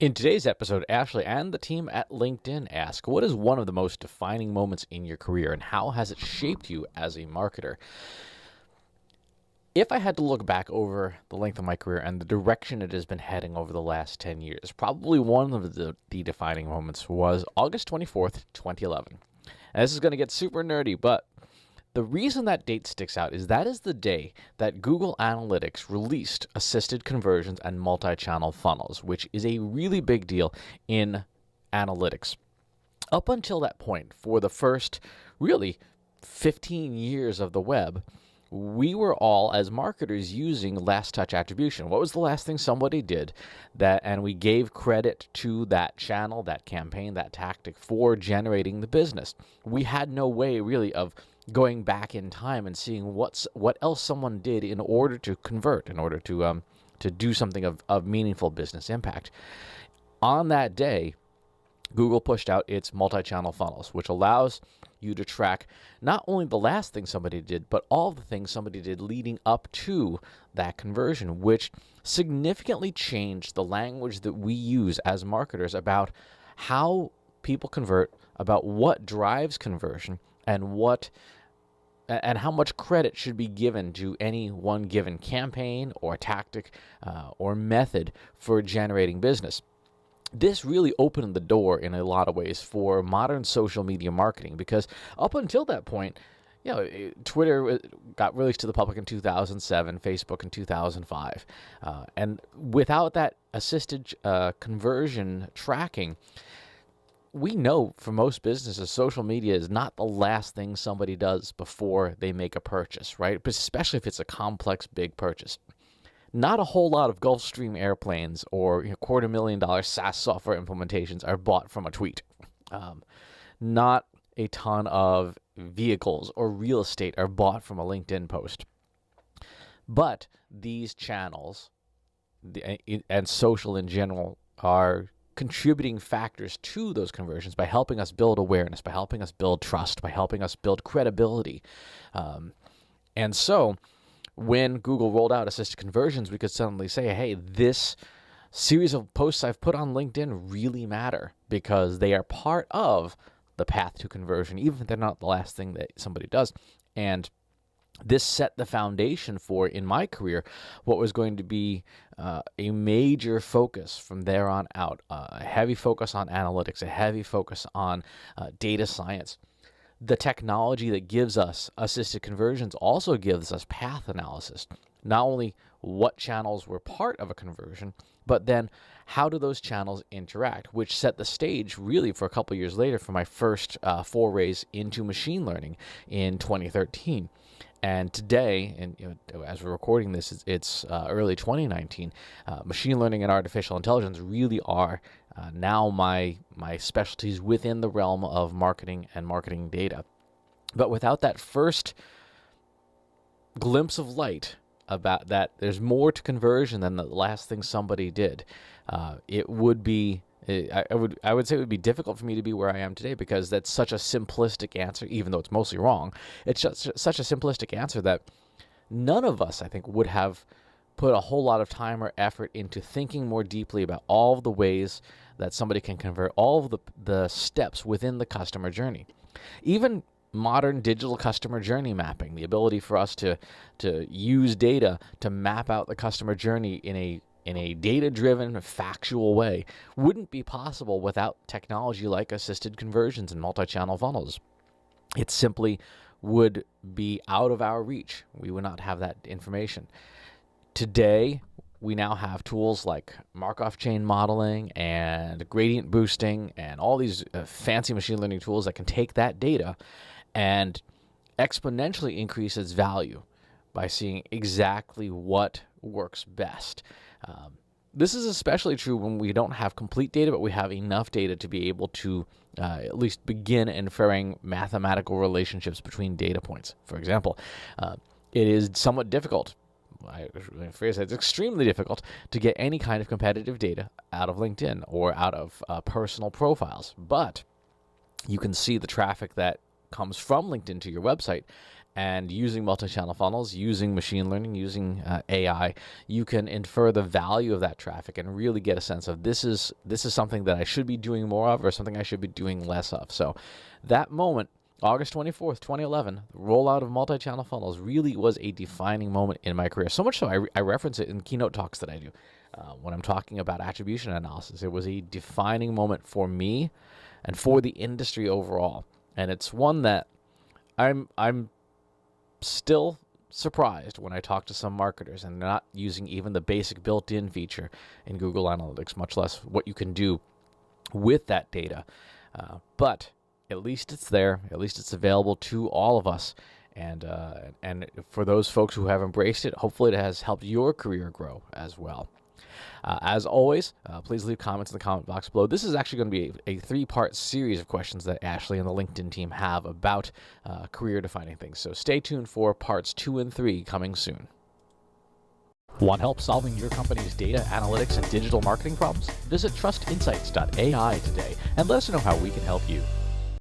In today's episode, Ashley and the team at LinkedIn ask, what is one of the most defining moments in your career and how has it shaped you as a marketer? If I had to look back over the length of my career and the direction it has been heading over the last 10 years, probably one of the defining moments was August 24th, 2011. And this is going to get super nerdy, but the reason that date sticks out is that is the day that Google Analytics released assisted conversions and multi-channel funnels, which is a really big deal in analytics. Up until that point, for the first really 15 years of the web, we were all, as marketers, using last touch attribution. What was the last thing somebody did and we gave credit to that channel, that campaign, that tactic for generating the business. We had no way really of going back in time and seeing what else someone did in order to convert, in order to do something of meaningful business impact. On that day, Google pushed out its multi-channel funnels, which allows you to track not only the last thing somebody did, but all the things somebody did leading up to that conversion, which significantly changed the language that we use as marketers about how people convert, about what drives conversion, and how much credit should be given to any one given campaign or tactic or method for generating business. This really opened the door in a lot of ways for modern social media marketing, because up until that point, Twitter got released to the public in 2007, Facebook in 2005. And without that assisted conversion tracking, we know for most businesses, social media is not the last thing somebody does before they make a purchase, right? But especially if it's a complex, big purchase. Not a whole lot of Gulfstream airplanes or $250,000 SaaS software implementations are bought from a tweet. Not a ton of vehicles or real estate are bought from a LinkedIn post. But these channels and social in general are contributing factors to those conversions by helping us build awareness, by helping us build trust, by helping us build credibility. And so when Google rolled out assisted conversions, we could suddenly say, hey, this series of posts I've put on LinkedIn really matter because they are part of the path to conversion, even if they're not the last thing that somebody does. And this set the foundation for, in my career, what was going to be a major focus from there on out, a heavy focus on analytics, a heavy focus on data science. The technology that gives us assisted conversions also gives us path analysis. Not only what channels were part of a conversion, but then how do those channels interact, which set the stage really for a couple years later for my first forays into machine learning in 2013. And today, and as we're recording this, it's early 2019. Machine learning and artificial intelligence really are now my specialties within the realm of marketing and marketing data. But without that first glimpse of light about that, there's more to conversion than the last thing somebody did. It would be. I would say it would be difficult for me to be where I am today because that's such a simplistic answer, even though it's mostly wrong. It's just such a simplistic answer that none of us, I think, would have put a whole lot of time or effort into thinking more deeply about all of the ways that somebody can convert, all of the steps within the customer journey. Even modern digital customer journey mapping, the ability for us to use data to map out the customer journey in a data-driven, factual way wouldn't be possible without technology like assisted conversions and multi-channel funnels. It simply would be out of our reach. We would not have that information. Today, we now have tools like Markov chain modeling and gradient boosting and all these fancy machine learning tools that can take that data and exponentially increase its value by seeing exactly what works best. This is especially true when we don't have complete data, but we have enough data to be able to at least begin inferring mathematical relationships between data points. For example, it is somewhat difficult. It's extremely difficult to get any kind of competitive data out of LinkedIn or out of personal profiles, but you can see the traffic that comes from LinkedIn to your website. And using multi-channel funnels, using machine learning, using AI, you can infer the value of that traffic and really get a sense of this is something that I should be doing more of or something I should be doing less of. So that moment, August 24th, 2011, the rollout of multi-channel funnels really was a defining moment in my career. So much so I reference it in keynote talks that I do. When I'm talking about attribution analysis, it was a defining moment for me and for the industry overall. And it's one that I'm still surprised when I talk to some marketers and they're not using even the basic built-in feature in Google Analytics, much less what you can do with that data. But at least it's there. At least it's available to all of us. And for those folks who have embraced it, hopefully it has helped your career grow as well. As always, please leave comments in the comment box below. This is actually going to be a 3-part series of questions that Ashley and the LinkedIn team have about career-defining things. So stay tuned for parts 2 and 3 coming soon. Want help solving your company's data, analytics, and digital marketing problems? Visit trustinsights.ai today and let us know how we can help you.